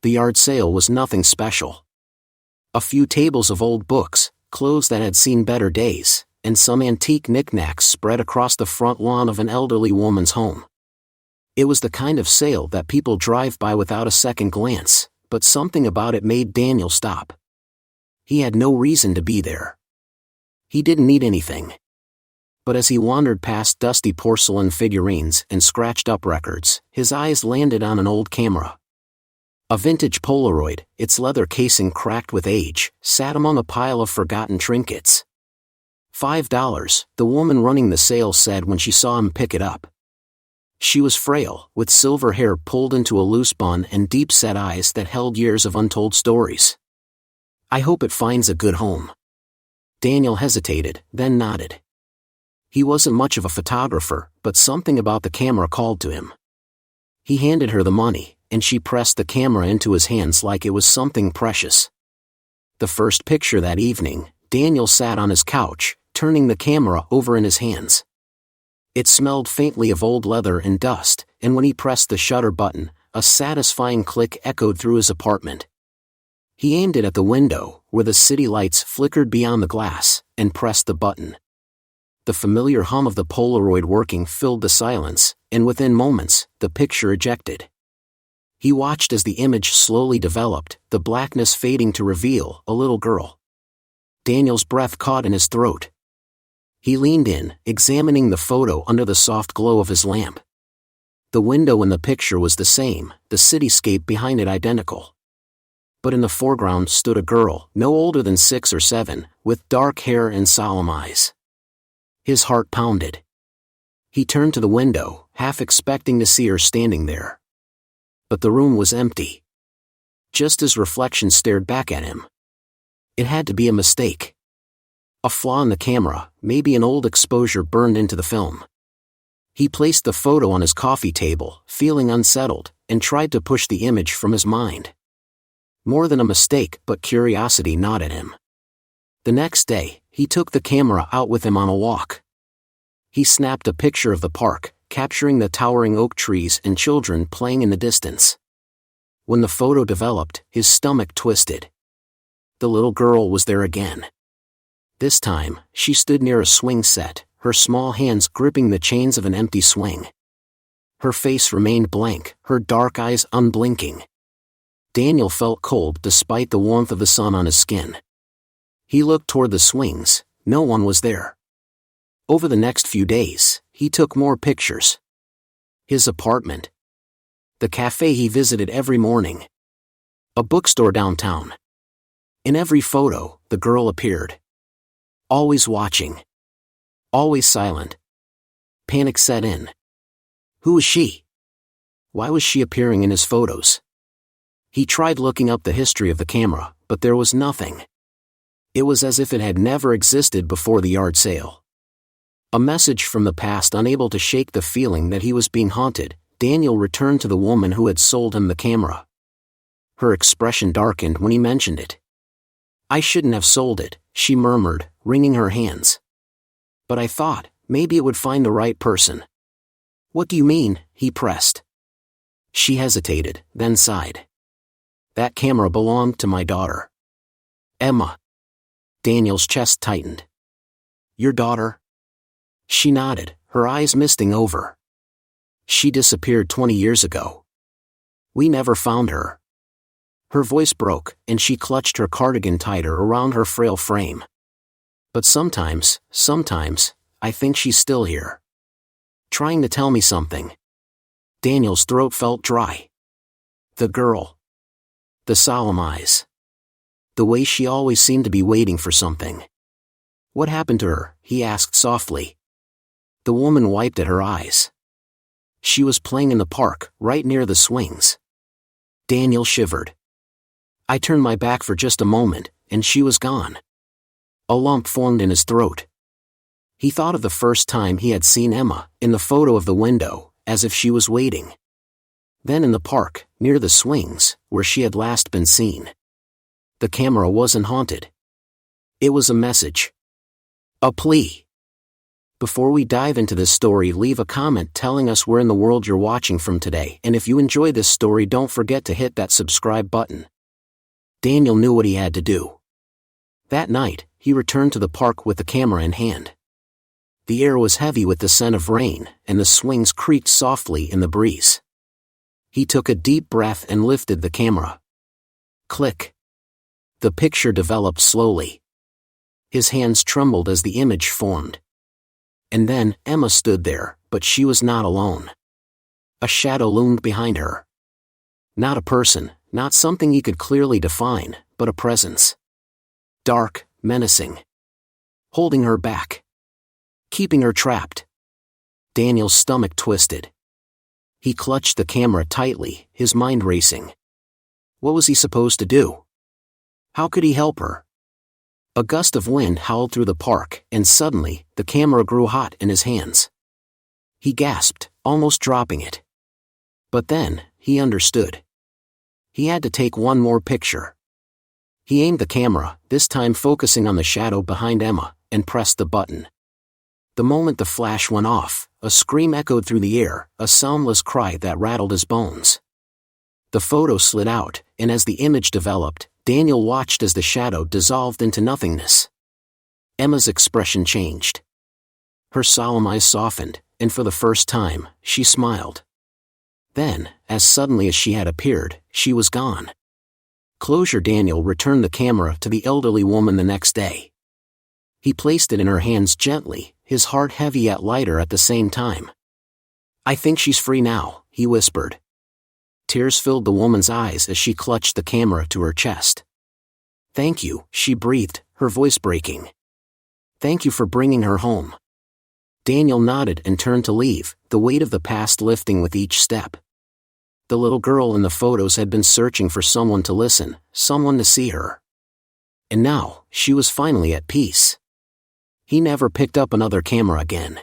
The yard sale was nothing special. A few tables of old books, clothes that had seen better days, and some antique knickknacks spread across the front lawn of an elderly woman's home. It was the kind of sale that people drive by without a second glance, but something about it made Daniel stop. He had no reason to be there. He didn't need anything. But as he wandered past dusty porcelain figurines and scratched-up records, his eyes landed on an old camera. A vintage Polaroid, its leather casing cracked with age, sat among a pile of forgotten trinkets. $5, the woman running the sale said when she saw him pick it up. She was frail, with silver hair pulled into a loose bun and deep-set eyes that held years of untold stories. "I hope it finds a good home." Daniel hesitated, then nodded. He wasn't much of a photographer, but something about the camera called to him. He handed her the money, and she pressed the camera into his hands like it was something precious. The first picture that evening, Daniel sat on his couch, turning the camera over in his hands. It smelled faintly of old leather and dust, and when he pressed the shutter button, a satisfying click echoed through his apartment. He aimed it at the window, where the city lights flickered beyond the glass, and pressed the button. The familiar hum of the Polaroid working filled the silence, and within moments, the picture ejected. He watched as the image slowly developed, the blackness fading to reveal a little girl. Daniel's breath caught in his throat. He leaned in, examining the photo under the soft glow of his lamp. The window in the picture was the same, the cityscape behind it identical. But in the foreground stood a girl, no older than 6 or 7, with dark hair and solemn eyes. His heart pounded. He turned to the window, half expecting to see her standing there. But the room was empty. Just his reflection stared back at him. It had to be a mistake. A flaw in the camera, maybe an old exposure burned into the film. He placed the photo on his coffee table, feeling unsettled, and tried to push the image from his mind. More than a mistake, but curiosity gnawed at him. The next day, he took the camera out with him on a walk. He snapped a picture of the park, capturing the towering oak trees and children playing in the distance. When the photo developed, his stomach twisted. The little girl was there again. This time, she stood near a swing set, her small hands gripping the chains of an empty swing. Her face remained blank, her dark eyes unblinking. Daniel felt cold despite the warmth of the sun on his skin. He looked toward the swings, no one was there. Over the next few days, he took more pictures. His apartment. The cafe he visited every morning. A bookstore downtown. In every photo, the girl appeared. Always watching. Always silent. Panic set in. Who was she? Why was she appearing in his photos? He tried looking up the history of the camera, but there was nothing. It was as if it had never existed before the yard sale. A message from the past unable to shake the feeling that he was being haunted, Daniel returned to the woman who had sold him the camera. Her expression darkened when he mentioned it. "I shouldn't have sold it," she murmured, wringing her hands. "But I thought, maybe it would find the right person." "What do you mean?" he pressed. She hesitated, then sighed. "That camera belonged to my daughter. Emma." Daniel's chest tightened. "Your daughter?" She nodded, her eyes misting over. "She disappeared 20 years ago. We never found her." Her voice broke, and she clutched her cardigan tighter around her frail frame. "But sometimes, I think she's still here. Trying to tell me something." Daniel's throat felt dry. The girl. The solemn eyes. The way she always seemed to be waiting for something. "What happened to her?" he asked softly. The woman wiped at her eyes. "She was playing in the park, right near the swings." Daniel shivered. "I turned my back for just a moment, and she was gone." A lump formed in his throat. He thought of the first time he had seen Emma, in the photo of the window, as if she was waiting. Then in the park, near the swings, where she had last been seen. The camera wasn't haunted. It was a message. A plea. Before we dive into this story, leave a comment telling us where in the world you're watching from today, and if you enjoy this story, don't forget to hit that subscribe button. Daniel knew what he had to do. That night, he returned to the park with the camera in hand. The air was heavy with the scent of rain, and the swings creaked softly in the breeze. He took a deep breath and lifted the camera. Click. The picture developed slowly. His hands trembled as the image formed. And then, Emma stood there, but she was not alone. A shadow loomed behind her. Not a person, not something he could clearly define, but a presence. Dark, menacing. Holding her back. Keeping her trapped. Daniel's stomach twisted. He clutched the camera tightly, his mind racing. What was he supposed to do? How could he help her? A gust of wind howled through the park, and suddenly, the camera grew hot in his hands. He gasped, almost dropping it. But then, he understood. He had to take one more picture. He aimed the camera, this time focusing on the shadow behind Emma, and pressed the button. The moment the flash went off, a scream echoed through the air, a soundless cry that rattled his bones. The photo slid out, and as the image developed, Daniel watched as the shadow dissolved into nothingness. Emma's expression changed. Her solemn eyes softened, and for the first time, she smiled. Then, as suddenly as she had appeared, she was gone. Closure. Daniel returned the camera to the elderly woman the next day. He placed it in her hands gently, his heart heavy yet lighter at the same time. "I think she's free now," he whispered. Tears filled the woman's eyes as she clutched the camera to her chest. "Thank you," she breathed, her voice breaking. "Thank you for bringing her home." Daniel nodded and turned to leave, the weight of the past lifting with each step. The little girl in the photos had been searching for someone to listen, someone to see her. And now, she was finally at peace. He never picked up another camera again.